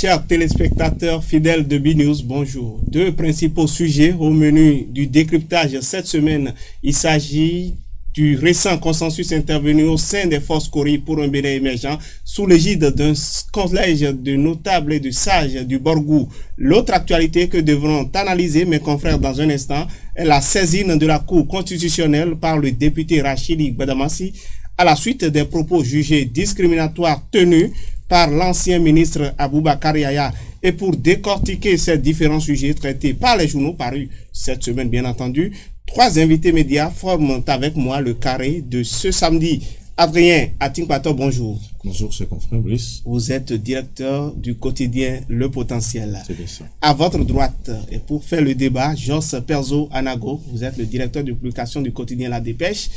Chers téléspectateurs fidèles de BNews, bonjour. Deux principaux sujets au menu du décryptage cette semaine. Il s'agit du récent consensus intervenu au sein des forces Kori pour un Bénin émergent sous l'égide d'un collège de notables et de sages du Borgou. L'autre actualité que devront analyser mes confrères dans un instant est la saisine de la Cour constitutionnelle par le député Rachidi Gbadamassi à la suite des propos jugés discriminatoires tenus par l'ancien ministre Aboubakar Yaya. Et pour décortiquer ces différents sujets traités par les journaux parus cette semaine, bien entendu, trois invités médias forment avec moi le carré de ce samedi. Adrien Atinkpato, bonjour. Bonjour, c'est confrère Brice. Vous êtes directeur du quotidien Le Potentiel. C'est bien ça. À votre droite, et pour faire le débat, Jos Perzo Anago, vous êtes le directeur de publication du quotidien La Dépêche.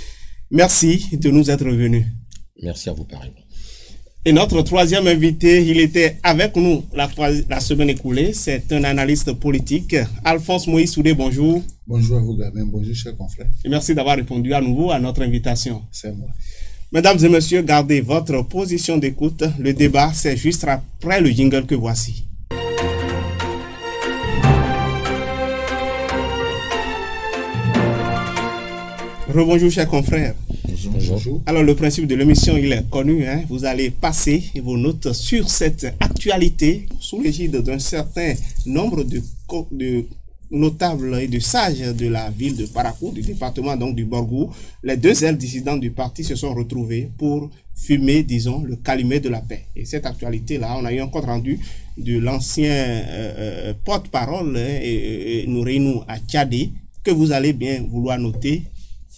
Merci de nous être venus. Merci à vous, pareil. Et notre troisième invité, il était avec nous la semaine écoulée. C'est un analyste politique. Alphonse Moïse Soudé, bonjour. Bonjour à vous, Gabin. Bonjour, chers confrères. Et merci d'avoir répondu à nouveau à notre invitation. C'est moi. Mesdames et messieurs, gardez votre position d'écoute. Le débat, c'est juste après le jingle que voici. Rebonjour, chers confrères. Bonjour. Alors, le principe de l'émission, il est connu. Vous allez passer vos notes sur cette actualité sous l'égide d'un certain nombre de notables et de sages de la ville de Parakou, du département donc du Borgou. Les deux ailes dissidentes du parti se sont retrouvées pour fumer, disons, le calumet de la paix. Et cette actualité-là, on a eu un compte rendu de l'ancien porte-parole Noureinou Atchadé, que vous allez bien vouloir noter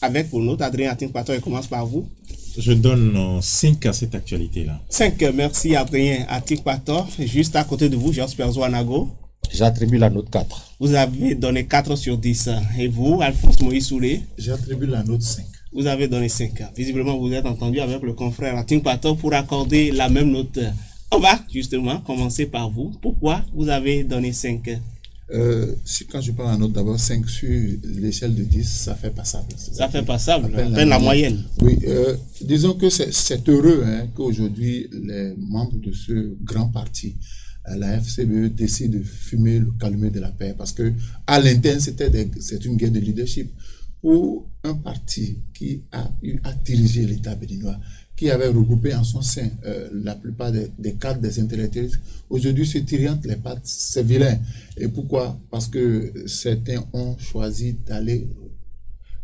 avec vos notes. Adrien Atinkpato, il commence par vous. Je donne 5 à cette actualité-là. 5, merci Adrien Atinkpato. Juste à côté de vous, Jos Perzo Anago. J'attribue la note 4. Vous avez donné 4 sur 10. Et vous, Alphonse Moïse Soulé? J'attribue la note 5. Vous avez donné 5. Visiblement, vous êtes entendu avec le confrère Atinkpato pour accorder la même note. On va justement commencer par vous. Pourquoi vous avez donné 5? Quand je parle en note, d'abord 5 sur l'échelle de 10, ça fait passable. Ça fait passable, à peine la moyenne. Oui, disons que c'est heureux qu'aujourd'hui les membres de ce grand parti, la FCBE, décident de fumer le calumet de la paix, parce que à l'interne, c'est une guerre de leadership. Pour un parti qui a eu à diriger l'État béninois, qui avait regroupé en son sein la plupart des cadres des intellectuels, aujourd'hui se tirent les pattes, c'est vilain. Et pourquoi? Parce que certains ont choisi d'aller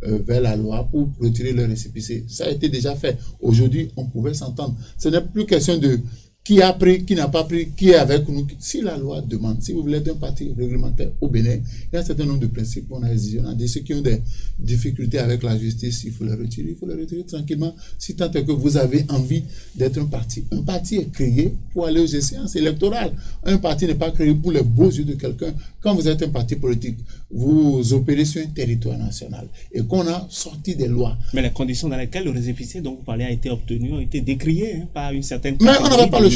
vers la loi pour retirer leur récépissé. Ça a été déjà fait. Aujourd'hui, on pouvait s'entendre. Ce n'est plus question de qui a pris, qui n'a pas pris, qui est avec nous. Si la loi demande, si vous voulez être un parti réglementaire au Bénin, il y a un certain nombre de principes qu'on a exigés. On a dit ceux qui ont des difficultés avec la justice, il faut les retirer tranquillement. Si tant est que vous avez envie d'être un parti. Un parti est créé pour aller aux échéances électorales. Un parti n'est pas créé pour les beaux yeux de quelqu'un. Quand vous êtes un parti politique, vous opérez sur un territoire national et qu'on a sorti des lois. Mais les conditions dans lesquelles le récépissé dont vous parlez a été obtenu ont été décriées par une certaine... Mais on n'avait pas le choix.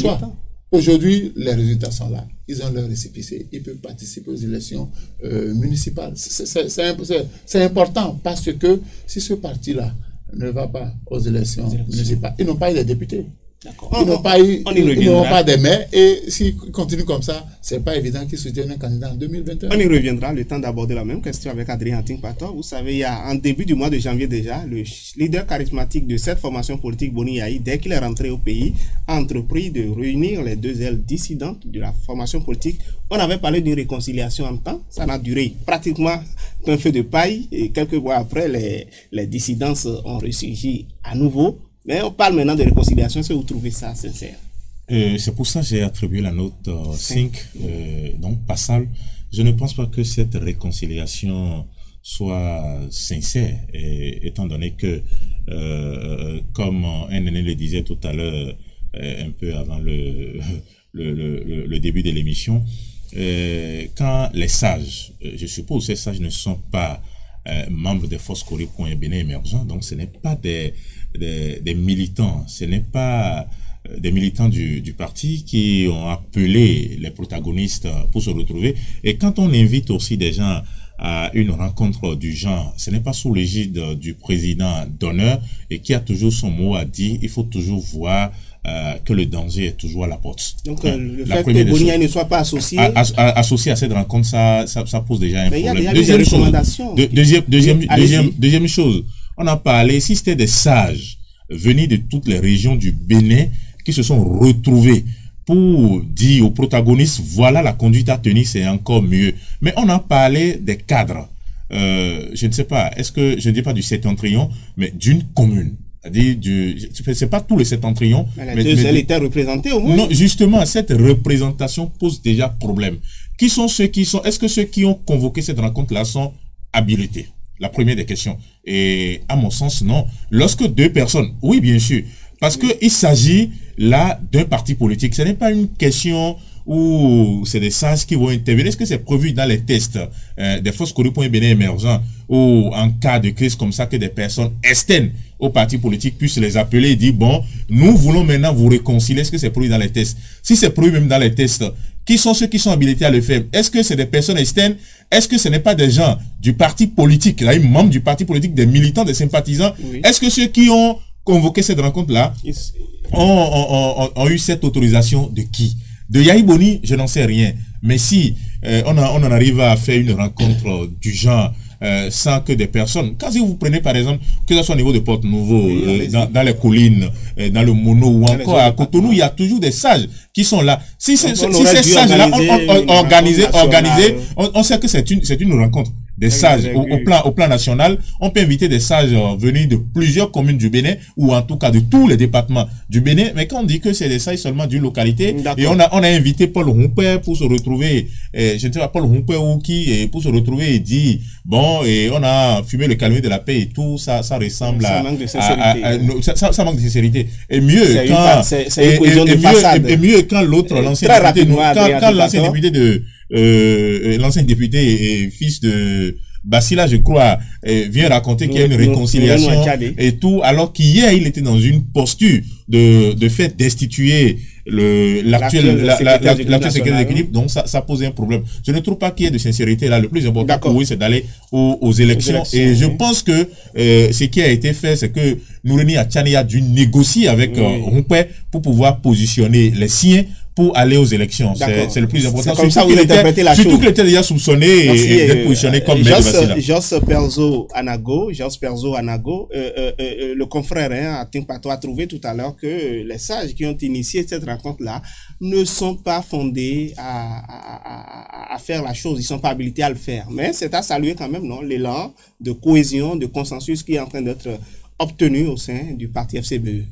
Aujourd'hui, les résultats sont là. Ils ont leur récépissé. Ils peuvent participer aux élections municipales. C'est important parce que si ce parti-là ne va pas aux élections municipales, ils n'ont pas eu des députés. Ils n'ont pas des maires. Et s'ils continuent comme ça, c'est pas évident qu'ils soutiennent un candidat en 2021. On y reviendra, le temps d'aborder la même question avec Adrien Atinkpato. Vous savez, il y a en début du mois de janvier déjà, le leader charismatique de cette formation politique, Boni Yahi, dès qu'il est rentré au pays, a entrepris de réunir les deux ailes dissidentes de la formation politique. On avait parlé d'une réconciliation en temps, ça n'a duré pratiquement qu'un feu de paille, et quelques mois après, les dissidences ont ressurgi à nouveau. Mais on parle maintenant de réconciliation. Est-ce que vous trouvez ça sincère? C'est pour ça que j'ai attribué la note 5, donc passable. Je ne pense pas que cette réconciliation soit sincère, étant donné que, comme un aîné le disait tout à l'heure, un peu avant le début de l'émission, quand les sages, je suppose que ces sages ne sont pas membres des forces Kori pour un Bénin émergent, donc ce n'est pas des militants, ce n'est pas des militants du parti qui ont appelé les protagonistes pour se retrouver. Et quand on invite aussi des gens à une rencontre du genre, ce n'est pas sous l'égide du président d'honneur et qui a toujours son mot à dire. Il faut toujours voir que le danger est toujours à la porte. Donc le fait que Bonia ne soit pas associé associé à cette rencontre, ça pose déjà un problème. Il y a des recommandations. Deuxième chose, on a parlé, si c'était des sages venus de toutes les régions du Bénin qui se sont retrouvés pour dire aux protagonistes, voilà la conduite à tenir, c'est encore mieux. Mais on a parlé des cadres. Je ne sais pas, est-ce que, je ne dis pas du septentrion, mais d'une commune. C'est-à-dire, c'est pas tous les septentrions. Mais elle était représentée au moins. Non, justement, cette représentation pose déjà problème. Qui sont ceux qui sont, est-ce que ceux qui ont convoqué cette rencontre-là sont habilités? La première des questions. Et à mon sens, non. Lorsque deux personnes, oui, bien sûr, parce que il s'agit là d'un parti politique. Ce n'est pas une question où c'est des sages qui vont intervenir. Est-ce que c'est prévu dans les tests des forces corruption et Bénin émergents ou en cas de crise comme ça que des personnes externes au parti politique puissent les appeler et dire bon, nous voulons maintenant vous réconcilier. Est-ce que c'est prévu dans les tests? Si c'est prévu même dans les tests, qui sont ceux qui sont habilités à le faire? Est-ce que c'est des personnes externes? Est-ce que ce n'est pas des gens du parti politique, là, membres du parti politique, des militants, des sympathisants? Oui. Est-ce que ceux qui ont convoqué cette rencontre-là ont eu cette autorisation de qui? De Yahi Boni, je n'en sais rien. Mais si on en arrive à faire une rencontre du genre sans que des personnes... Quand vous prenez par exemple, que ce soit au niveau de Porte-Nouveau, dans les collines, dans le Mono ou encore à Cotonou, il y a toujours des sages qui sont là. Si ces sages-là organisés, on sait que c'est une rencontre des sages au plan national. On peut inviter des sages venus de plusieurs communes du Bénin ou en tout cas de tous les départements du Bénin. Mais quand on dit que c'est des sages seulement d'une localité, et on a invité Paul Humpé pour se retrouver, je ne sais pas Paul Humpé ou qui, pour se retrouver et dire bon, et on a fumé le calme de la paix et tout, ça ressemble ça manque de sincérité. Ça manque de sincérité. Et mieux quand l'autre, l'ancien député de l'ancien député et fils de Bassila, je crois, vient raconter qu'il y a une réconciliation et tout, alors qu'hier il était dans une posture de fait destituer l'actuel secrétaire d'équilibre. Donc ça pose un problème. Je ne trouve pas qu'il y ait de sincérité là. Le plus important pour oui, c'est d'aller aux élections. Et je pense que ce qui a été fait, c'est que Noureni Achani a dû négocier avec Humpé pour pouvoir positionner les siens pour aller aux élections. C'est le plus important. Comme ça, vous interprétez la chose. Surtout qu'il était déjà soupçonné et d'être positionné comme maire de Bassila. Jos Perzo Anago, le confrère à Tinkpato a trouvé tout à l'heure que les sages qui ont initié cette rencontre-là ne sont pas fondés à faire la chose. Ils ne sont pas habilités à le faire. Mais c'est à saluer quand même, non, l'élan de cohésion, de consensus qui est en train d'être obtenu au sein du parti FCBE.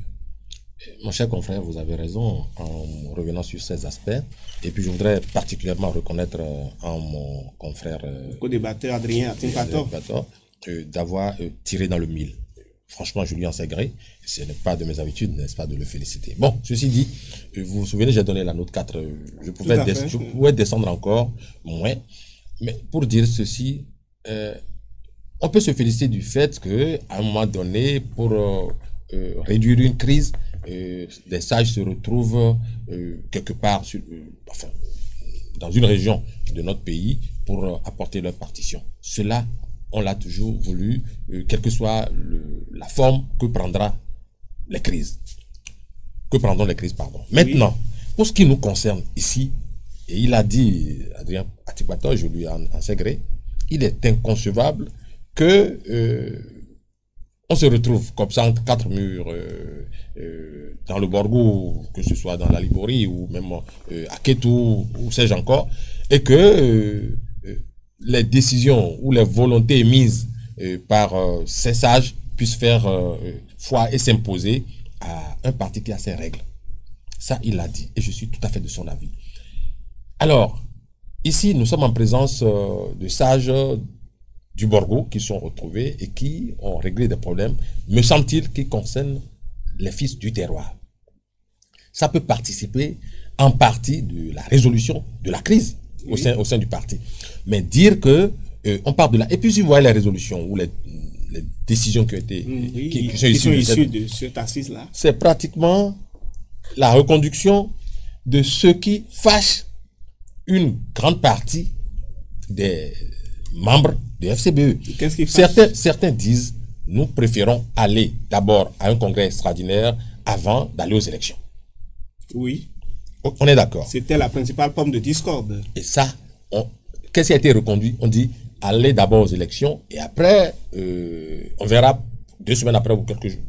Mon cher confrère, vous avez raison en revenant sur ces aspects. Et puis je voudrais particulièrement reconnaître en mon confrère co-débatteur Adrien Tinkpato d'avoir tiré dans le mille. Franchement, je lui en sais gré. Ce n'est pas de mes habitudes, n'est-ce pas, de le féliciter. Bon, ceci dit, vous vous souvenez, j'ai donné la note 4. Je pouvais descendre encore moins. Mais pour dire ceci, on peut se féliciter du fait qu'à un moment donné, pour réduire une crise, les sages se retrouvent quelque part dans une région de notre pays pour apporter leur partition. Cela, on l'a toujours voulu, quelle que soit la forme que prendront les crises. Maintenant, pour ce qui nous concerne ici, et il a dit, Adrien Tinkpato, je lui en sais gré, il est inconcevable que on se retrouve comme ça entre quatre murs dans le Borgo, que ce soit dans la Liborie ou même à Ketou, ou sais-je encore, et que les décisions ou les volontés émises par ces sages puissent faire foi et s'imposer à un parti qui a ses règles. Ça, il l'a dit, et je suis tout à fait de son avis. Alors, ici, nous sommes en présence de sages du Borgo qui sont retrouvés et qui ont réglé des problèmes, me semble-t-il, qui concernent les fils du terroir. Ça peut participer en partie de la résolution de la crise au sein du parti. Mais dire que on part de là. Et puis si vous voyez les résolutions ou les décisions qui ont été qui sont issues de cette assise-là, c'est pratiquement la reconduction de ce qui fâche une grande partie des membres de FCBE. Qu'est-ce qui fâche? Certains disent, nous préférons aller d'abord à un congrès extraordinaire avant d'aller aux élections. Oui. On est d'accord. C'était la principale pomme de discorde. Et ça, qu'est-ce qui a été reconduit? On dit, allez d'abord aux élections et après, on verra 2 semaines après ou quelques jours,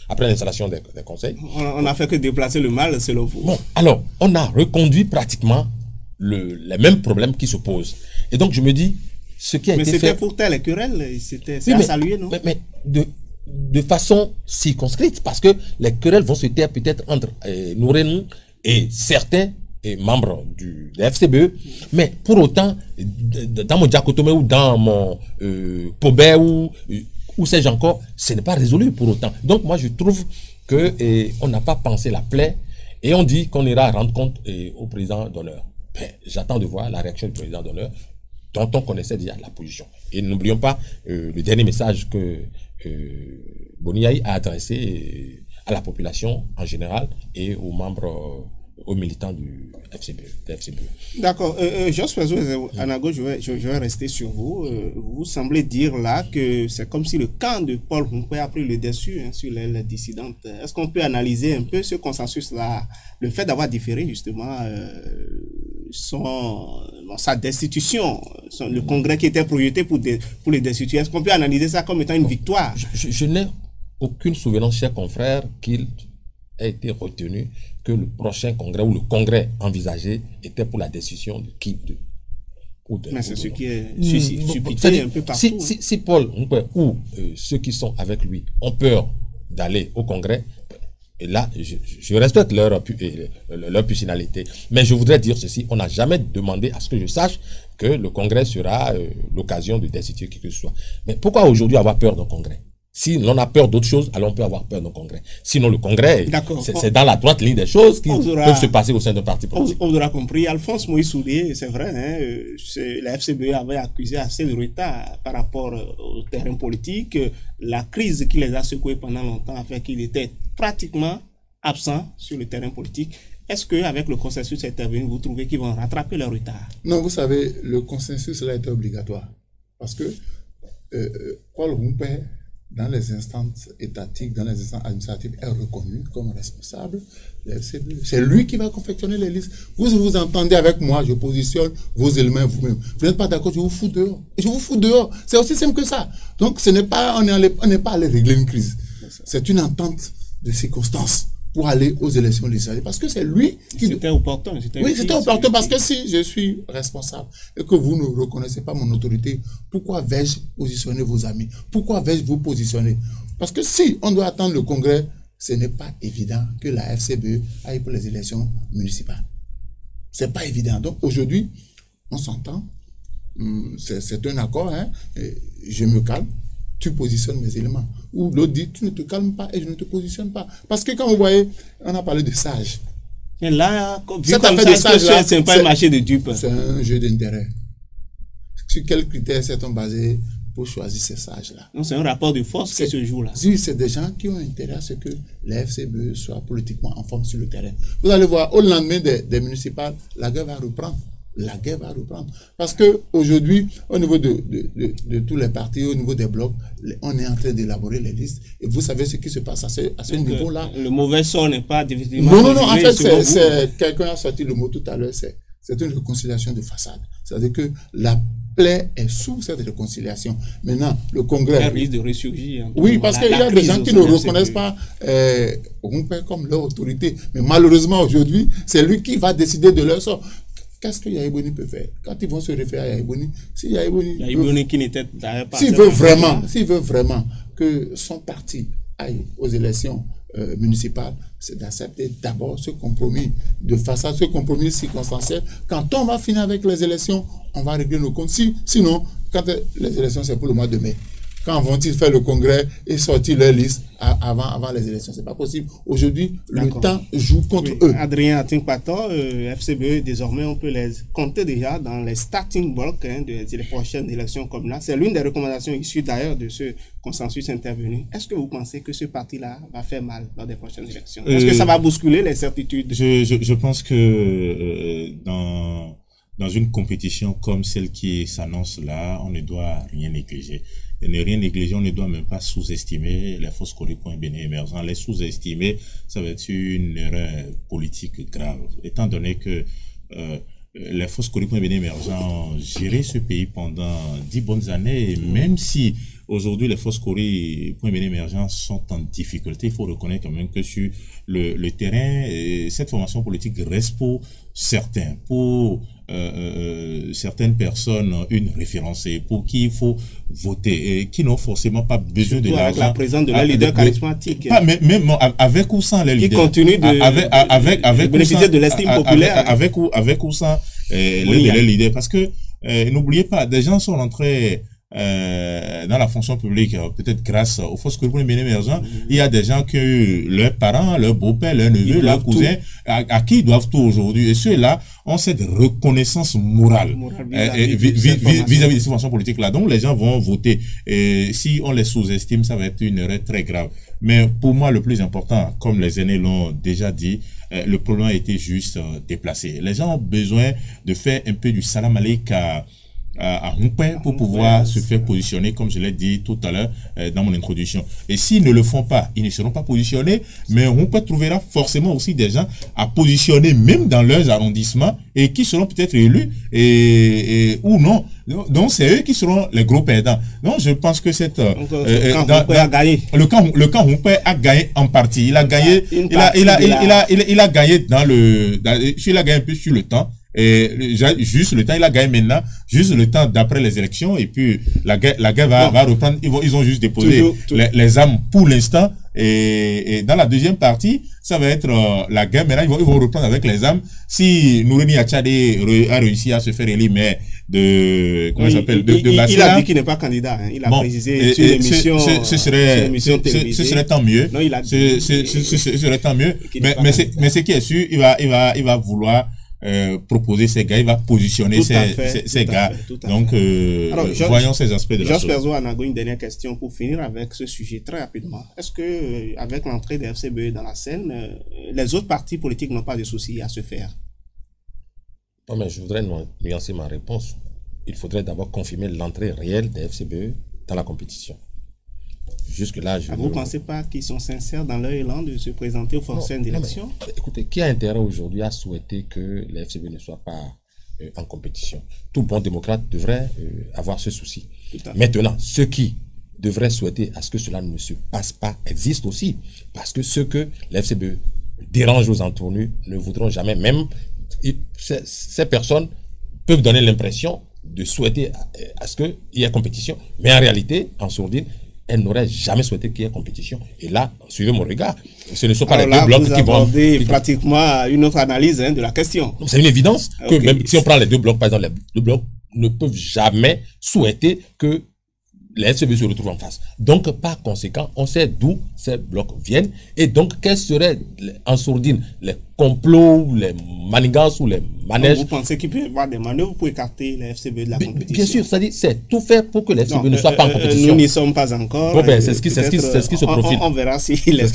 après l'installation des conseils. On n'a fait que déplacer le mal, selon vous. Bon, alors, on a reconduit pratiquement les mêmes problèmes qui se posent. Et donc, je me dis, ce qui a été fait... Mais c'était pour les querelles, c'est à saluer, non? Mais de façon circonscrite, parce que les querelles vont se taire peut-être entre Nourenou et certains membres de FCBE, mais pour autant, dans mon diacotomé ou dans mon Pobé ou sais-je encore, ce n'est pas résolu pour autant. Donc moi je trouve que on n'a pas pensé la plaie et on dit qu'on ira rendre compte au président d'honneur. J'attends de voir la réaction du président d'honneur dont on connaissait déjà la position. Et n'oublions pas le dernier message que Boniaï a adressé à la population en général et aux membres, aux militants du FCBE. D'accord. Jospin Anago, je vais rester sur vous. Vous semblez dire là que c'est comme si le camp de Paul Humpé a pris le dessus sur l'aile dissidente. Est-ce qu'on peut analyser un peu ce consensus-là, le fait d'avoir différé justement sa destitution, le congrès qui était projeté pour les destituer? Est-ce qu'on peut analyser ça comme étant une victoire? Je n'ai aucune souvenance, chers confrères, qu'il a été retenu que le prochain congrès ou le congrès envisagé était pour la décision de qui mais c'est ce qui est suscité un peu partout. Si Paul ou ceux qui sont avec lui ont peur d'aller au congrès, et là, je respecte leur pusillanimité, mais je voudrais dire ceci, on n'a jamais demandé à ce que je sache que le congrès sera l'occasion de destituer qui que ce soit. Mais pourquoi aujourd'hui avoir peur d'un congrès? Si l'on a peur d'autre chose, alors on peut avoir peur d'un congrès. Sinon, le congrès, c'est dans la droite ligne des choses qui peuvent se passer au sein d'un parti politique. On aura compris. Alphonse Moïse Soulier, c'est vrai, la FCBE avait accusé assez de retard par rapport au terrain politique. La crise qui les a secoués pendant longtemps a fait qu'ils étaient pratiquement absents sur le terrain politique. Est-ce qu'avec le consensus intervenu, vous trouvez qu'ils vont rattraper leur retard? Non, vous savez, le consensus là était obligatoire. Parce que Paul Humpé, dans les instances étatiques, dans les instances administratives, est reconnu comme responsable. C'est lui qui va confectionner les listes. Vous entendez avec moi, je positionne vos éléments vous-même. Vous n'êtes pas d'accord, je vous fous dehors. Et je vous fous dehors. C'est aussi simple que ça. Donc, ce n'est pas, on n'est pas allé régler une crise. C'est une entente de circonstances pour aller aux élections législatives. Parce que c'est lui qui... C'était opportun. Oui, c'était opportun parce que si je suis responsable et que vous ne reconnaissez pas mon autorité, pourquoi vais-je positionner vos amis? Pourquoi vais-je vous positionner? Parce que si on doit attendre le congrès, ce n'est pas évident que la FCBE aille pour les élections municipales. C'est pas évident. Donc aujourd'hui, on s'entend. C'est un accord. Hein, je me calme. Tu positionnes mes éléments. Ou l'autre dit, tu ne te calmes pas et je ne te positionne pas. Parce que quand vous voyez, on a parlé de sages. Et là, vu comme ça, c'est pas un marché de dupes. C'est un jeu d'intérêt. Sur quels critères s'est-on basé pour choisir ces sages-là? C'est un rapport de force qui se joue là. Oui, c'est des gens qui ont intérêt à ce que la FCBE soit politiquement en forme sur le terrain. Vous allez voir, au lendemain des municipales, la guerre va reprendre. La guerre va reprendre. Parce qu'aujourd'hui, au niveau de tous les partis, au niveau des blocs, on est en train d'élaborer les listes. Et vous savez ce qui se passe à ce niveau-là. Le mauvais sort n'est pas définitivement... Non, en fait, quelqu'un a sorti le mot tout à l'heure, c'est une réconciliation de façade. C'est-à-dire que la plaie est sous cette réconciliation. Maintenant, le Congrès... Elle risque de ressurgir. Oui, parce qu'il y a des gens qui ne reconnaissent pas comme leur autorité. Mais malheureusement, aujourd'hui, c'est lui qui va décider de leur sort. Qu'est-ce que Yaïboni peut faire? Quand ils vont se référer à Yaïboni, si Yaïboni qui n'était pas... S'il veut vraiment que son parti aille aux élections municipales, c'est d'accepter d'abord ce compromis de façade, ce compromis circonstanciel. Quand on va finir avec les élections, on va régler nos comptes. Sinon, quand les élections, c'est pour le mois de mai. Quand vont-ils faire le congrès et sortir leur liste avant les élections? C'est pas possible. Aujourd'hui, le temps joue contre eux. Adrien Ating-Pator, FCBE, désormais, on peut les compter déjà dans les starting blocks des prochaines élections comme là. C'est l'une des recommandations issues d'ailleurs de ce consensus intervenu. Est-ce que vous pensez que ce parti-là va faire mal lors des prochaines élections? Est-ce que ça va bousculer les certitudes? Je pense que dans une compétition comme celle qui s'annonce là, on ne doit rien négliger. Et ne rien négliger, on ne doit même pas sous-estimer les Foscori.Bénin émergents. Les sous-estimer, ça va être une erreur politique grave, étant donné que les Foscori.Bénin émergents ont géré ce pays pendant 10 bonnes années, et même si aujourd'hui les Foscori.Bénin émergents sont en difficulté, il faut reconnaître quand même que sur le terrain, cette formation politique reste pour certains, pour certaines personnes, une référence pour qui il faut voter et qui n'ont forcément pas besoin de l'argent. La présence de leur leader charismatique. Même avec ou sans les leaders. Qui continue de bénéficier de l'estime populaire. Avec ou sans les leaders. Parce que n'oubliez pas, des gens sont rentrés dans la fonction publique, peut-être grâce aux Foscori.Bénin émergents. Il y a des gens que leurs parents, leurs beaux-pères, leurs neveux, leurs cousins, à qui ils doivent tout aujourd'hui. Et ceux-là ont cette reconnaissance morale vis-à-vis de ces fonctions politiques-là. Donc les gens vont voter. Et si on les sous-estime, ça va être une erreur très grave. Mais pour moi, le plus important, comme les aînés l'ont déjà dit, le problème a été juste déplacé. Les gens ont besoin de faire un peu du salam aleik à Humpé pour pouvoir se faire positionner, comme je l'ai dit tout à l'heure dans mon introduction. Et s'ils ne le font pas, ils ne seront pas positionnés, mais Humpé trouvera forcément aussi des gens à positionner même dans leurs arrondissements et qui seront peut-être élus ou non. Donc c'est eux qui seront les gros perdants. Donc je pense que le camp Humpé a gagné en partie. Il a gagné, il a gagné il a gagné un peu sur le temps. Et juste le temps, il a gagné maintenant, juste le temps d'après les élections, et puis la guerre va reprendre. Ils ont juste déposé les armes pour l'instant, et dans la deuxième partie, ça va être la guerre. Maintenant, ils vont reprendre avec les armes. Si Nouréni Achade a réussi à se faire élire, mais comment ça s'appelle, de Bassila, il a dit qu'il n'est pas candidat, hein. Il a précisé sur l'émission. Ce serait tant mieux. Non, il a dit, ce serait tant mieux. Mais ce qui est sûr, il va vouloir proposer ces gars, il va positionner ces gars. Donc, alors, voyons ces aspects de la chose. Georges Perzo Anago, une dernière question pour finir avec ce sujet très rapidement. Est-ce que, avec l'entrée des FCBE dans la scène, les autres partis politiques n'ont pas de soucis à se faire? Non, mais je voudrais nuancer ma réponse. Il faudrait d'abord confirmer l'entrée réelle des FCBE dans la compétition. Jusque-là, vous ne pensez pas qu'ils sont sincères dans leur élan de se présenter aux fonctions d'élection? Écoutez, qui a intérêt aujourd'hui à souhaiter que les FCB ne soient pas en compétition? Tout bon démocrate devrait avoir ce souci. Maintenant, ceux qui devraient souhaiter à ce que cela ne se passe pas existent aussi. Parce que ceux que les FCB dérangent aux entournures ne voudront jamais, même ces personnes peuvent donner l'impression de souhaiter à ce qu'il y ait compétition. Mais en réalité, en sourdine, elle n'aurait jamais souhaité qu'il y ait compétition. Et là, suivez mon regard, ce ne sont pas les deux blocs qui vont... Vous abordez pratiquement une autre analyse de la question. C'est une évidence que même si on prend les deux blocs, par exemple, les deux blocs ne peuvent jamais souhaiter que les FCB se retrouvent en face. Donc, par conséquent, on sait d'où ces blocs viennent. Et donc, quels seraient, en sourdine, les complots, les manigances ou les manèges? Donc, vous pensez qu'il peut y avoir des manœuvres pour écarter les FCB de la compétition? Bien sûr, c'est-à-dire, c'est tout faire pour que les FCB ne soient pas en compétition. Nous n'y sommes pas encore. Bon, ben, c'est ce qui se profile. On verra si les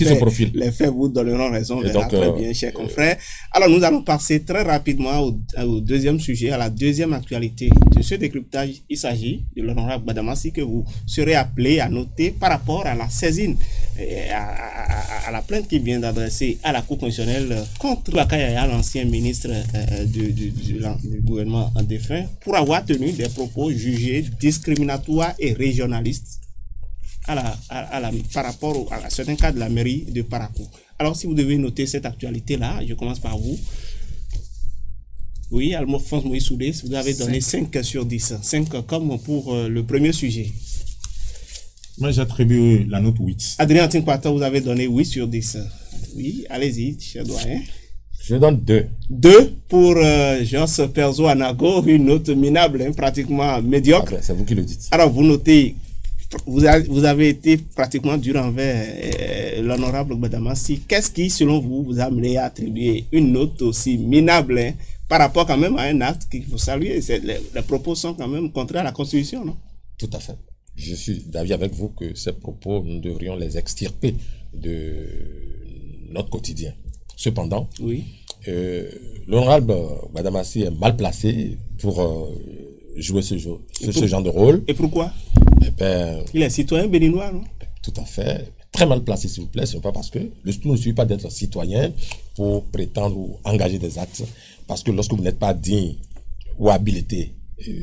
faits vous donneront raison. Donc, très bien, chers confrères. Alors, nous allons passer très rapidement au deuxième sujet, à la deuxième actualité de ce décryptage. Il s'agit de l'honorable Badamassi que vous serez appelé à noter par rapport à la saisine, à la plainte qui vient d'adresser à la Cour constitutionnelle contre Bakayaya, l'ancien ministre du gouvernement en défunt, pour avoir tenu des propos jugés discriminatoires et régionalistes par rapport à certains cas de la mairie de Parakou. Alors, si vous devez noter cette actualité-là, je commence par vous. Oui, Alphonse Moïse Soudé, vous avez donné 5 sur 10. 5 comme pour le premier sujet. Moi, j'attribue la note 8. Adrien Tinkwata, vous avez donné 8 sur 10. Oui, allez-y, cher doyen. Je donne 2. 2 pour Georges Perzo Anago, une note minable, pratiquement médiocre. Ah ben, c'est vous qui le dites. Alors, vous notez, vous avez été pratiquement dur envers l'honorable Badamassi. Qu'est-ce qui, selon vous, vous a amené à attribuer une note aussi minable par rapport quand même à un acte qu'il faut saluer? Les propos sont quand même contraires à la Constitution, non? Tout à fait. Je suis d'avis avec vous que ces propos, nous devrions les extirper de notre quotidien. Cependant, oui, l'honorable Gbadamassi est mal placé pour jouer ce genre de rôle. Et pourquoi? Ben, il est citoyen béninois, non? Tout à fait. Très mal placé, s'il vous plaît. Ce n'est pas parce que le tout ne suffit pas d'être citoyen pour prétendre ou engager des actes. Parce que lorsque vous n'êtes pas digne ou habilité,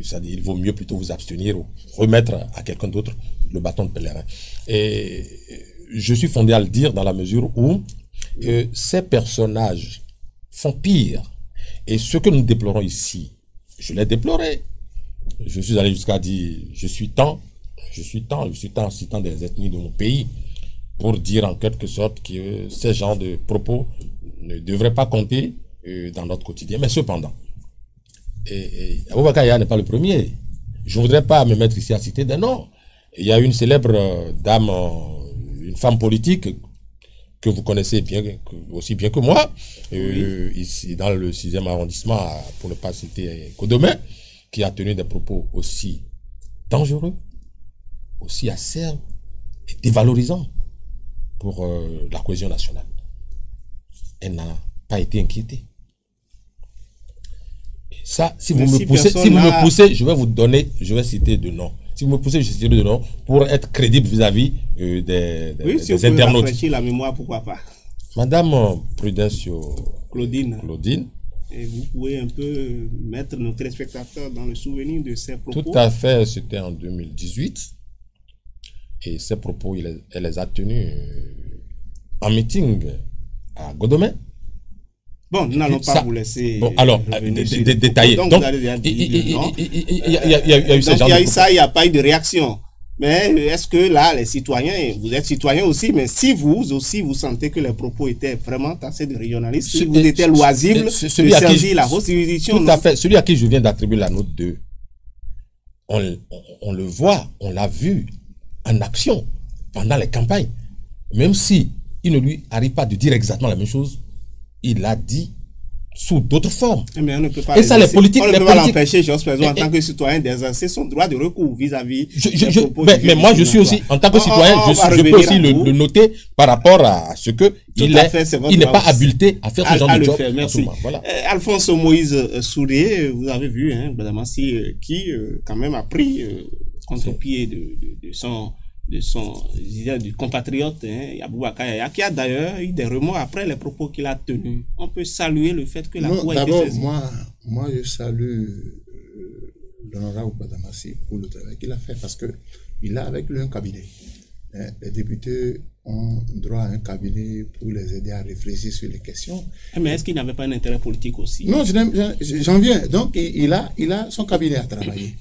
c'est-à-dire il vaut mieux plutôt vous abstenir ou remettre à quelqu'un d'autre le bâton de pèlerin. Et je suis fondé à le dire dans la mesure où ces personnages font pire. Et ce que nous déplorons ici, je l'ai déploré. Je suis allé jusqu'à dire, je suis tant en citant des ethnies de mon pays pour dire en quelque sorte que ces genres de propos ne devraient pas compter dans notre quotidien. Mais cependant, Aboubacar Yahya n'est pas le premier. Je ne voudrais pas me mettre ici à citer des noms. Il y a une célèbre dame, une femme politique que vous connaissez bien, aussi bien que moi, ici dans le 6e arrondissement, pour ne pas citer Kodomé, qui a tenu des propos aussi dangereux, aussi acerbes et dévalorisants pour la cohésion nationale. Elle n'a pas été inquiétée. Et ça, si vous me poussez, je vais vous donner, je vais citer deux noms. Si vous me poussez, je vais citer deux noms pour être crédible vis-à-vis des si vous internautes. Rafraîchir la mémoire, pourquoi pas. Madame Prudencio Claudine. Et vous pouvez un peu mettre nos téléspectateurs dans le souvenir de ces propos. Tout à fait, c'était en 2018. Et ces propos, elle les a tenus en meeting à Godomé. Bon, nous n'allons pas vous laisser. Bon, alors, détailler. Donc, il y a eu ça, il n'y a pas eu de réaction. Mais est-ce que là, les citoyens, vous êtes citoyens aussi, mais si vous aussi, vous sentez que les propos étaient vraiment tassés de régionalistes, si vous étiez loisible de saisir la haute juridiction. Tout à fait. Celui à qui je viens d'attribuer la note 2, on le voit, on l'a vu en action pendant les campagnes. Même si il ne lui arrive pas de dire exactement la même chose, il l'a dit sous d'autres formes. Mais on ne peut pas et ça, les politiques, on ne peut pas l'empêcher, Georges Person, en tant que citoyen d'exercer son droit de recours vis-à-vis. Mais moi, je suis aussi, en tant que citoyen, je peux aussi le noter par rapport à ce que il n'est pas habilité à faire ce genre de job. Merci. Voilà. Alphonse Moïse Soudé, vous avez vu, Gbadamassi, qui quand même a pris contre-pied du compatriote Aboubacar Yahya, qui a d'ailleurs eu des remords après les propos qu'il a tenus. On peut saluer le fait que la Cour a été saisie. Moi, je salue l'honorable Gbadamassi pour le travail qu'il a fait, parce qu'il a avec lui un cabinet. Les députés ont droit à un cabinet pour les aider à réfléchir sur les questions. Mais est-ce qu'il n'avait pas un intérêt politique aussi? Non, j'en viens. Donc, il a son cabinet à travailler.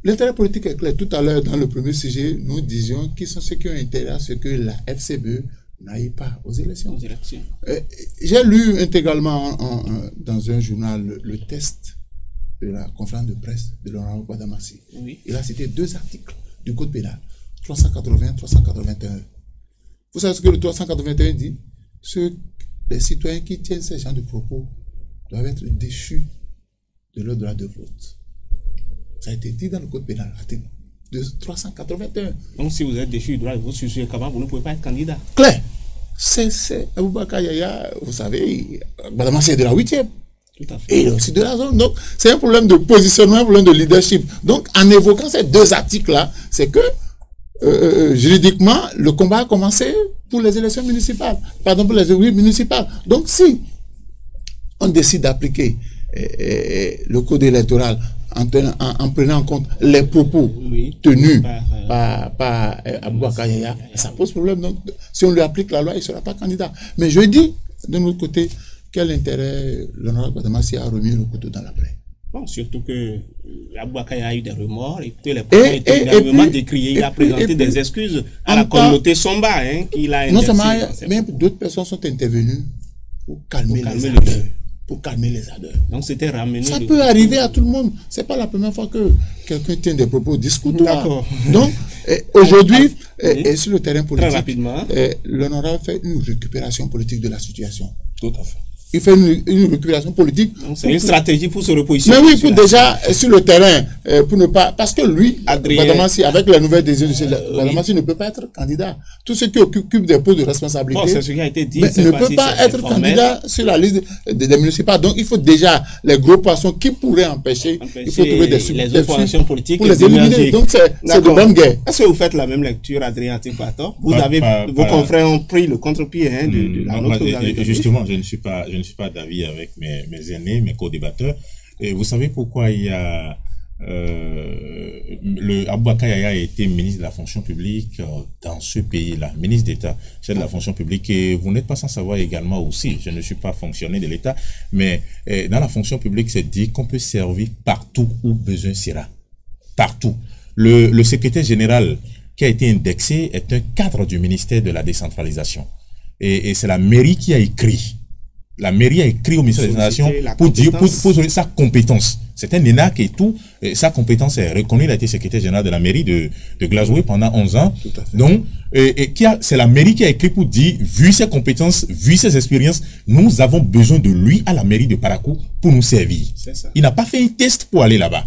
L'intérêt politique est clair. Tout à l'heure, dans le premier sujet, nous disions qui sont ceux qui ont intérêt à ce que la FCBE n'aille pas aux élections. J'ai lu intégralement dans un journal le test de la conférence de presse de l'honorable Gbadamassi. Oui. Il a cité 2 articles du Code pénal, 380 381. Vous savez ce que le 381 dit? Les citoyens qui tiennent ces genres de propos doivent être déchus de leur droit de vote. Ça a été dit dans le Code pénal, article 381. Donc, si vous êtes déchu du droit de vote sur ce comment vous ne pouvez pas être candidat. Claire. C'est Aboubacar Yahya, vous savez, Gbadamassi est de la 8e. Tout à fait. Et aussi de la zone. Donc, c'est un problème de positionnement, un problème de leadership. Donc, en évoquant ces 2 articles-là, c'est que, juridiquement, le combat a commencé pour les élections municipales. Pardon, pour les élections municipales. Donc, si on décide d'appliquer le code électoral en prenant en compte les propos tenus par Aboubacar Yahya, ça pose problème. Donc, si on lui applique la loi, il ne sera pas candidat. Mais je dis, de notre côté, quel intérêt l'honorable Gbadamassi a remis le couteau dans la plaie. Bon, surtout que Aboubacar Yahya a eu des remords et que les propos étaient également décriés. Il a présenté des excuses à la communauté Somba qu'il a non seulement, mais d'autres personnes sont intervenues pour calmer les ardeurs. Pour calmer les ardeurs. Donc c'était ramené. Ça peut arriver à tout le monde. C'est pas la première fois que quelqu'un tient des propos discutables. D'accord. Donc aujourd'hui, et sur le terrain politique, très rapidement, l'honorable fait une récupération politique de la situation. Tout à fait. Il fait une récupération politique. C'est une stratégie pour se repositionner. Mais oui, pour déjà sur le terrain, pour ne pas, parce que lui, Badamassi, avec la nouvelle décision, Badamassi ne peut pas être candidat. Tous ceux qui occupent des postes de responsabilité, bon, c'est ce qui a été dit, ne peut pas être candidat sur la liste des municipales. Donc il faut déjà les gros poissons qui pourraient empêcher. Il faut trouver des oppositions politiques pour les éliminer. Donc c'est de bonne guerre. Est-ce que vous faites la même lecture, Adrien Ating-Pator? Vos confrères ont pris le contre-pied de la note que vous avez donnée. Justement, je ne suis pas d'avis avec mes aînés, mes co-débatteurs. Et vous savez pourquoi il y a Aboubakar Yaya a été ministre de la fonction publique dans ce pays-là, ministre d'État, chef de la fonction publique. Et vous n'êtes pas sans savoir également aussi, je ne suis pas fonctionnaire de l'État, mais dans la fonction publique, c'est dit qu'on peut servir partout où besoin sera. Partout. Le secrétaire général qui a été indexé est un cadre du ministère de la décentralisation. Et c'est la mairie qui a écrit. La mairie a écrit au ministère de la Décentralisation pour dire sa compétence. C'est un énarque et tout. Et sa compétence est reconnue. Il a été secrétaire général de la mairie de Glasgow pendant 11 ans. Donc, c'est la mairie qui a écrit pour dire, vu ses compétences, vu ses expériences, nous avons besoin de lui à la mairie de Parakou pour nous servir. Il n'a pas fait un test pour aller là-bas.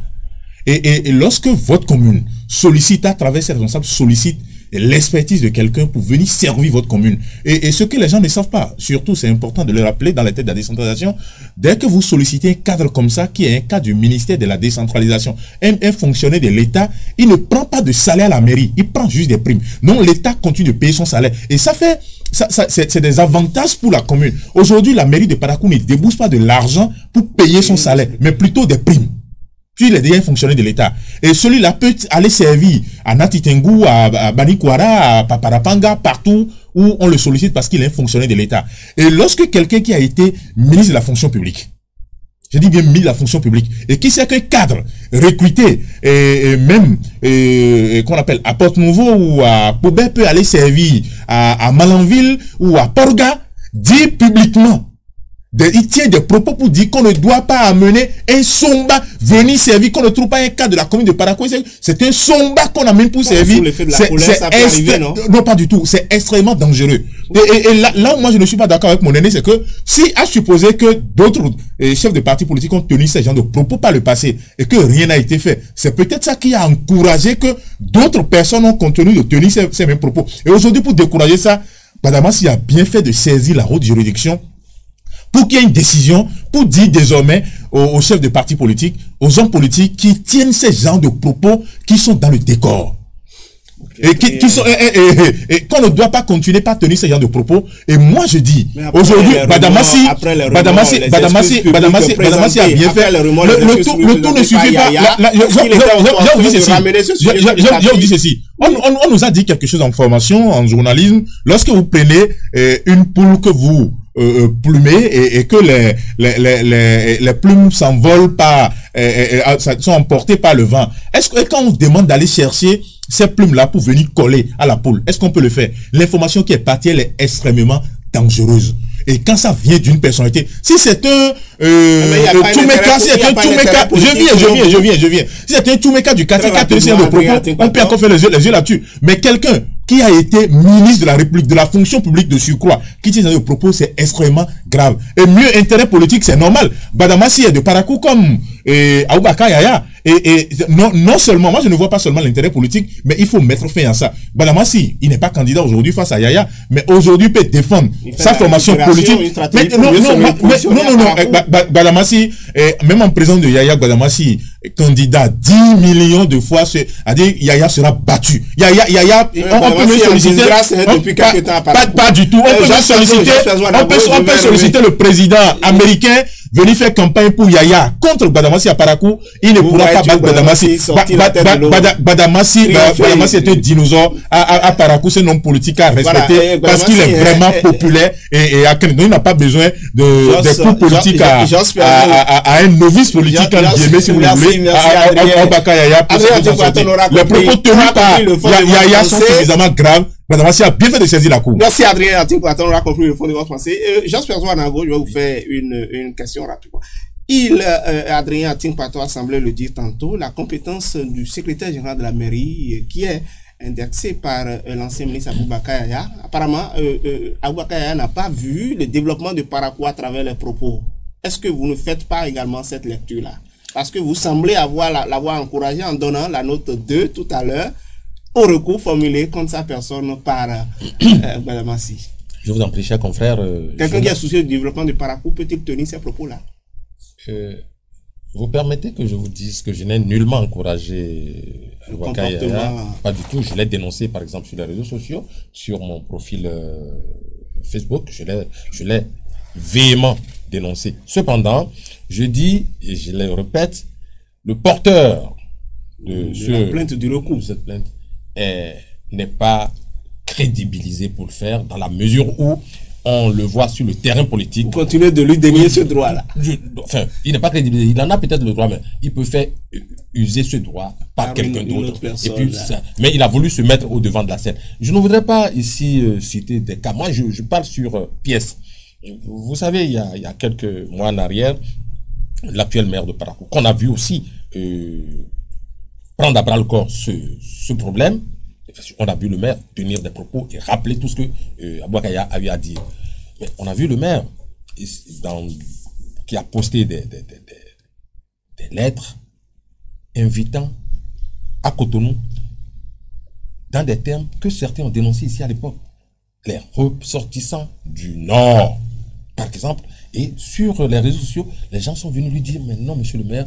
Et lorsque votre commune sollicite, à travers ses responsables, sollicite l'expertise de quelqu'un pour venir servir votre commune. Et ce que les gens ne savent pas, surtout c'est important de le rappeler dans la tête de la décentralisation, dès que vous sollicitez un cadre comme ça, qui est un cadre du ministère de la décentralisation, un fonctionnaire de l'État, il ne prend pas de salaire à la mairie, il prend juste des primes. Non, l'État continue de payer son salaire. Et ça fait, c'est des avantages pour la commune. Aujourd'hui, la mairie de Parakou ne débourse pas de l'argent pour payer son salaire, mais plutôt des primes. Puis il est déjà un fonctionnaire de l'État. Et celui-là peut aller servir à Natitengu, à Banikwara, à Paparapanga, partout où on le sollicite parce qu'il est un fonctionnaire de l'État. Et lorsque quelqu'un qui a été ministre de la fonction publique, je dis bien ministre de la fonction publique, et qui sait qu'un cadre recruté, et même, qu'on appelle à Porte-Nouveau ou à Pobet peut aller servir à Malanville ou à Porga, dit publiquement, il tient des propos pour dire qu'on ne doit pas amener un somba venir servir, qu'on ne trouve pas un cas de la commune de Parakou. C'est un somba qu'on amène pour servir. Non, pas du tout. C'est extrêmement dangereux. Et là où moi je ne suis pas d'accord avec mon aîné, c'est que si à supposer que d'autres chefs de partis politiques ont tenu ces genre de propos par le passé et que rien n'a été fait, c'est peut-être ça qui a encouragé que d'autres personnes ont continué de tenir ces mêmes propos. Et aujourd'hui, pour décourager ça, Badamassi a bien fait de saisir la haute juridiction pour qu'il y ait une décision, pour dire désormais aux chefs de partis politiques, aux hommes politiques qui tiennent ces genres de propos qui sont dans le décor. Et qu'on ne doit pas continuer par tenir ce genre de propos. Et moi je dis, aujourd'hui, Badamassi a bien fait. Le tout ne suffit pas. Je dis ceci. On nous a dit quelque chose en formation, en journalisme. Lorsque vous prenez une poule que vous plumées et que les plumes s'envolent par, sont emportées par le vent. Est-ce que quand on demande d'aller chercher ces plumes-là pour venir coller à la poule, est-ce qu'on peut le faire? L'information qui est partie, elle est extrêmement dangereuse. Et quand ça vient d'une personnalité, si c'est un Toumeka, si c'est un Toumeka, je viens. Si c'est un Toumeka du quartier qui a tenu le propos, on peut encore faire les yeux là-dessus. Mais quelqu'un qui a été ministre de la République, de la fonction publique de surcroît, qui tient le propos, c'est extrêmement grave. Et mieux, intérêt politique, c'est normal. Badamassi est de Parakou comme Aboubakar Yaya. Et non seulement, moi je ne vois pas seulement l'intérêt politique, mais il faut mettre fin à ça. Badamassi, il n'est pas candidat aujourd'hui face à Yaya, mais aujourd'hui peut défendre sa formation politique. Badamassi, même en présence de Yaya, Badamassi, candidat 10 millions de fois, c'est-à-dire Yaya sera battu. Yaya, on peut le solliciter. Pas du tout. On peut solliciter le président américain venir faire campagne pour Yaya contre Badamassi à Parakou. Il ne pourra pas battre Badamassi. Badamassi est un dinosaure à Parakou, c'est un homme politique à respecter parce qu'il est vraiment populaire et il n'a pas besoin des coups politiques à un novice politique, si vous voulez. Les propos tenus par Yaya sont suffisamment graves. Badamassi a bien fait de saisir la cour. Merci Adrien Ating-Pator, on aura compris le fond de votre pensée. Jean-Pierre Nango, je vais vous faire une question rapidement. Adrien Ating-Pator a semblé le dire tantôt, la compétence du secrétaire général de la mairie, qui est indexé par l'ancien ministre Aboubakar Yaya. Apparemment, Aboubakar Yaya n'a pas vu le développement de Parakou à travers les propos. Est-ce que vous ne faites pas également cette lecture-là? Parce que vous semblez l'avoir encouragé en donnant la note 2 tout à l'heure au recours formulé contre sa personne par Badamassi. Je vous en prie, cher confrère. Quelqu'un qui a souci du développement de Parakou peut-il tenir ces propos-là? Vous permettez que je vous dise que je n'ai nullement encouragé Aboubakar Yaya. Pas du tout. Je l'ai dénoncé, par exemple, sur les réseaux sociaux, sur mon profil Facebook. Je l'ai véhément dénoncé. Cependant, je dis, et je le répète, le porteur de la plainte du recours, cette plainte n'est pas crédibilisé pour le faire, dans la mesure où on le voit sur le terrain politique. Vous continuez de lui dénier ce droit-là. Enfin, il n'est pas crédibilisé. Il en a peut-être le droit, mais il peut faire user ce droit par quelqu'un d'autre. Mais il a voulu se mettre au devant de la scène. Je ne voudrais pas ici citer des cas. Moi, je parle sur pièce. Vous savez, il y a quelques mois en arrière, l'actuel maire de Parakou, qu'on a vu aussi prendre à bras le corps ce problème. On a vu le maire tenir des propos et rappeler tout ce que Aboubakar Yaya avait à dire. Mais on a vu le maire qui a posté des lettres invitant à Cotonou dans des termes que certains ont dénoncés ici à l'époque. Les ressortissants du Nord, par exemple. Et sur les réseaux sociaux, les gens sont venus lui dire, mais non, monsieur le maire,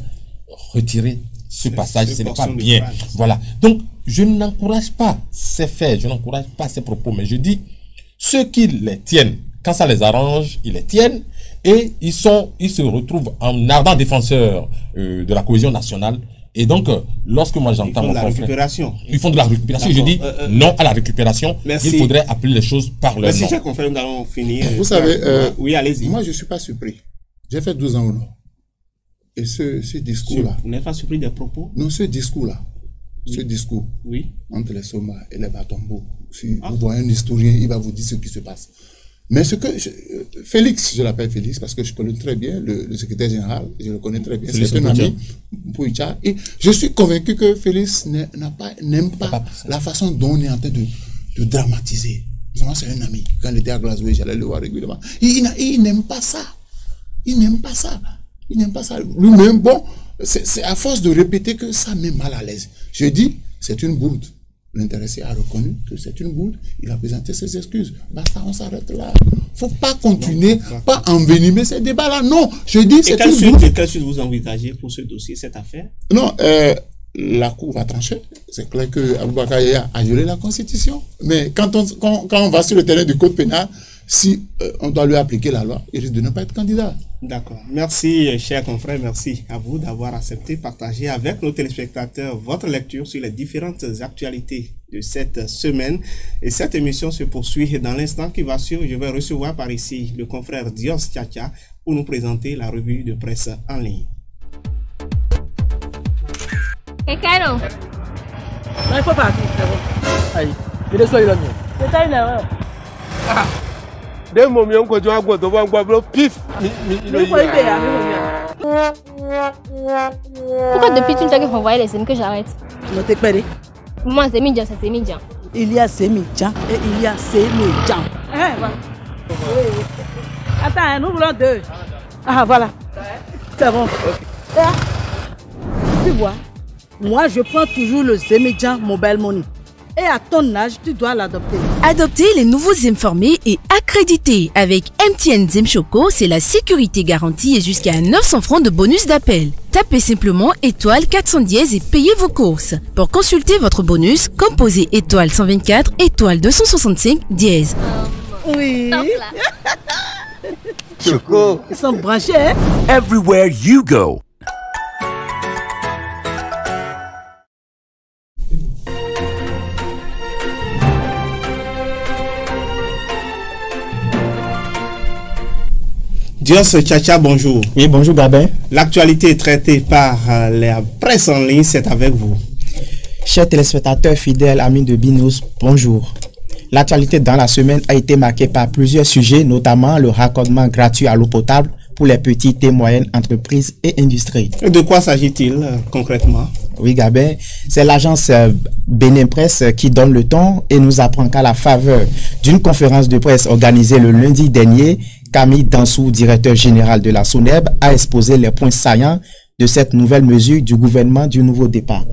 retirez ce passage, ce n'est pas bien. Voilà. Donc, je n'encourage pas ces faits, je n'encourage pas ces propos, mais je dis, ceux qui les tiennent, quand ça les arrange, ils les tiennent, et ils se retrouvent en ardents défenseurs de la cohésion nationale. Et donc, lorsque moi j'entends mon confrère, ils font de la récupération. Je dis non à la récupération. Merci. Il faudrait appeler les choses par leur nom. Merci, cher confrère, nous allons finir. Vous savez, oui, allez-y. Moi, je ne suis pas surpris. J'ai fait 12 ans au Nord. Et ce discours-là. Vous n'êtes pas surpris des propos? Non, ce discours-là. Oui. Ce discours. Oui. Entre les Soma et les Batombo. Si vous voyez un historien, il va vous dire ce qui se passe. Mais ce que Félix, je l'appelle Félix parce que je connais très bien le secrétaire général, je le connais très bien, c'est un ami, Pouicha, et je suis convaincu que Félix n'aime pas la façon dont on est en train de dramatiser. C'est un ami. Quand il était à Glasgow, j'allais le voir régulièrement. Il n'aime pas ça. Il n'aime pas ça. Il n'aime pas ça. Lui-même, bon, c'est à force de répéter que ça met mal à l'aise. Je dis, c'est une bourde. L'intéressé a reconnu que c'est une bourde. Il a présenté ses excuses. Basta, on s'arrête là. Il ne faut pas continuer, pas envenimer ces débats-là. Non, je dis c'est une bourde. Quelle suite vous envisagez pour ce dossier, cette affaire? Non, la Cour va trancher. C'est clair que Aboubakar Yaya a violé la Constitution. Mais quand on va sur le terrain du code pénal, si on doit lui appliquer la loi, il risque de ne pas être candidat. D'accord. Merci, chers confrères. Merci à vous d'avoir accepté de partager avec nos téléspectateurs votre lecture sur les différentes actualités de cette semaine. Et cette émission se poursuit. Et dans l'instant qui va suivre, je vais recevoir par ici le confrère Dios Tchacha pour nous présenter la revue de presse en ligne. Caro. Non, il faut partir, c'est bon. Aïe, il est soit il a mis. C'est ça une erreur. Des moments que tu as quoi, tu vas voir pif. Pourquoi depuis tout le temps que vous voyez les scènes que j'arrête? Je t'ai payé. Moi, c'est Midjan, c'est Midjan. Il y a Semidjan et il y a Semidjan. Attends, nous voulons deux. Ah, voilà. C'est bon. Tu vois, moi, je prends toujours le Semidjan Mobile Money. Et à ton âge, tu dois l'adopter. Adoptez les nouveaux SIM formés et accrédités. Avec MTN SIM Choco, c'est la sécurité garantie et jusqu'à 900 francs de bonus d'appel. Tapez simplement étoile 410 et payez vos courses. Pour consulter votre bonus, composez étoile 124, étoile 265, dièse. Oui. Choco. Ils sont branchés, hein? Everywhere you go. Dios Tchacha, bonjour. Oui, bonjour Gabin. L'actualité est traitée par la presse en ligne, c'est avec vous. Chers téléspectateurs fidèles, amis de BNews, bonjour. L'actualité dans la semaine a été marquée par plusieurs sujets, notamment le raccordement gratuit à l'eau potable pour les petites et moyennes entreprises et industries. Et de quoi s'agit-il concrètement? Oui, Gabin, c'est l'agence Bénin Presse qui donne le ton et nous apprend qu'à la faveur d'une conférence de presse organisée le lundi dernier, Camille Dansou, directeur général de la SONEB, a exposé les points saillants de cette nouvelle mesure du gouvernement du nouveau départ.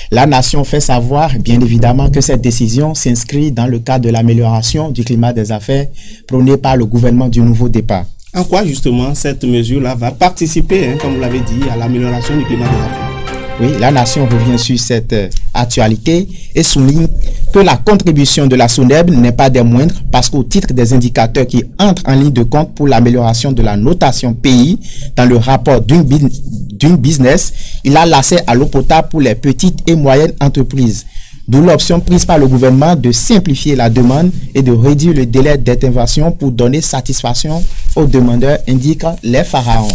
La nation fait savoir, bien évidemment, que cette décision s'inscrit dans le cadre de l'amélioration du climat des affaires prôné par le gouvernement du nouveau départ. En quoi, justement, cette mesure-là va participer, comme vous l'avez dit, à l'amélioration du climat des affaires? Oui, la nation revient sur cette actualité et souligne que la contribution de la SONEB n'est pas des moindres parce qu'au titre des indicateurs qui entrent en ligne de compte pour l'amélioration de la notation pays dans le rapport d'une business, il a l'accès à l'eau potable pour les petites et moyennes entreprises. D'où l'option prise par le gouvernement de simplifier la demande et de réduire le délai d'intervention pour donner satisfaction aux demandeurs, indiquent les pharaons.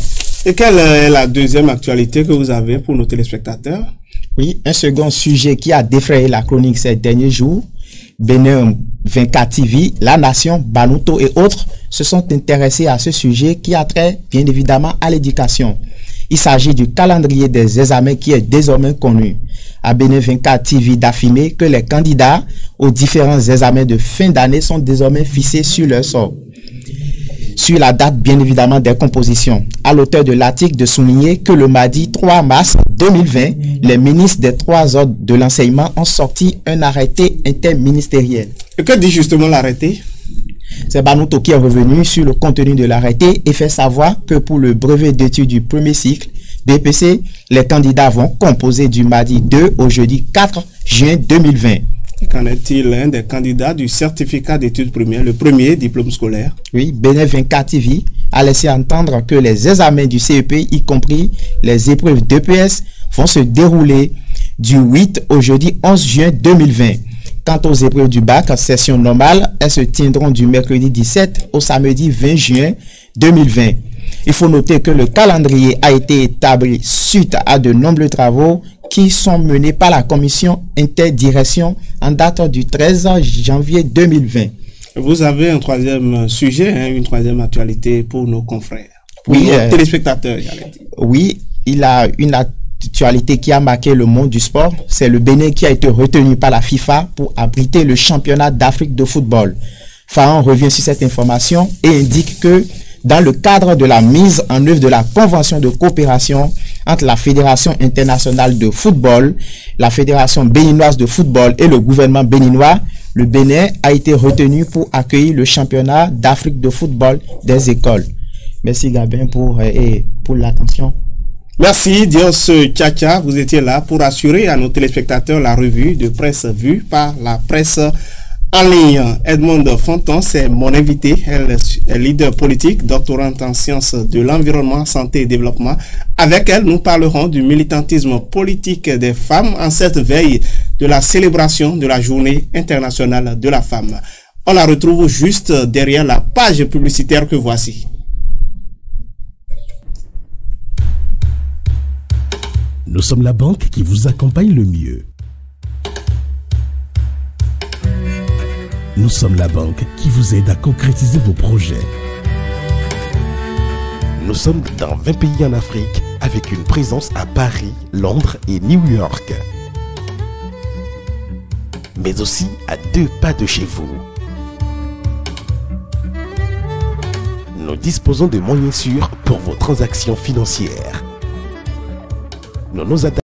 Et quelle est la deuxième actualité que vous avez pour nos téléspectateurs? Oui, un second sujet qui a défrayé la chronique ces derniers jours. Bénin 24 TV, La Nation, Banuto et autres se sont intéressés à ce sujet qui a trait bien évidemment à l'éducation. Il s'agit du calendrier des examens qui est désormais connu. À Bénin 24 TV d'affirmer que les candidats aux différents examens de fin d'année sont désormais fixés sur leur sort. Sur la date bien évidemment des compositions. À l'auteur de l'article de souligner que le mardi 3 mars 2020, les ministres des 3 ordres de l'enseignement ont sorti un arrêté interministériel. Et que dit justement l'arrêté? C'est Banuto qui est revenu sur le contenu de l'arrêté et fait savoir que pour le brevet d'études du premier cycle BPC, les candidats vont composer du mardi 2 au jeudi 4 juin 2020. Qu'en est-il des candidats du certificat d'études primaires, le premier diplôme scolaire? Oui, Bénin 24 TV a laissé entendre que les examens du CEP, y compris les épreuves d'EPS, vont se dérouler du 8 au jeudi 11 juin 2020. Quant aux épreuves du bac, session normale, elles se tiendront du mercredi 17 au samedi 20 juin 2020. Il faut noter que le calendrier a été établi suite à de nombreux travaux qui sont menés par la commission interdirection en date du 13 janvier 2020. Vous avez un troisième sujet, une troisième actualité pour nos confrères, pour oui, nos téléspectateurs. Oui, il a une actualité qui a marqué le monde du sport. C'est le Bénin qui a été retenu par la FIFA pour abriter le championnat d'Afrique de football. Pharaon revient sur cette information et indique que dans le cadre de la mise en œuvre de la convention de coopération entre la Fédération internationale de football, la Fédération béninoise de football et le gouvernement béninois, le Bénin a été retenu pour accueillir le championnat d'Afrique de football des écoles. Merci Gabin pour l'attention. Merci Dios Tchacha, vous étiez là pour assurer à nos téléspectateurs la revue de presse vue par la presse en ligne. Edmond Fonton, c'est mon invité. Elle est leader politique, doctorante en sciences de l'environnement, santé et développement. Avec elle, nous parlerons du militantisme politique des femmes en cette veille de la célébration de la Journée internationale de la femme. On la retrouve juste derrière la page publicitaire que voici. Nous sommes la banque qui vous accompagne le mieux. Nous sommes la banque qui vous aide à concrétiser vos projets. Nous sommes dans 20 pays en Afrique avec une présence à Paris, Londres et New York. Mais aussi à 2 pas de chez vous. Nous disposons de moyens sûrs pour vos transactions financières. Nous nous adaptons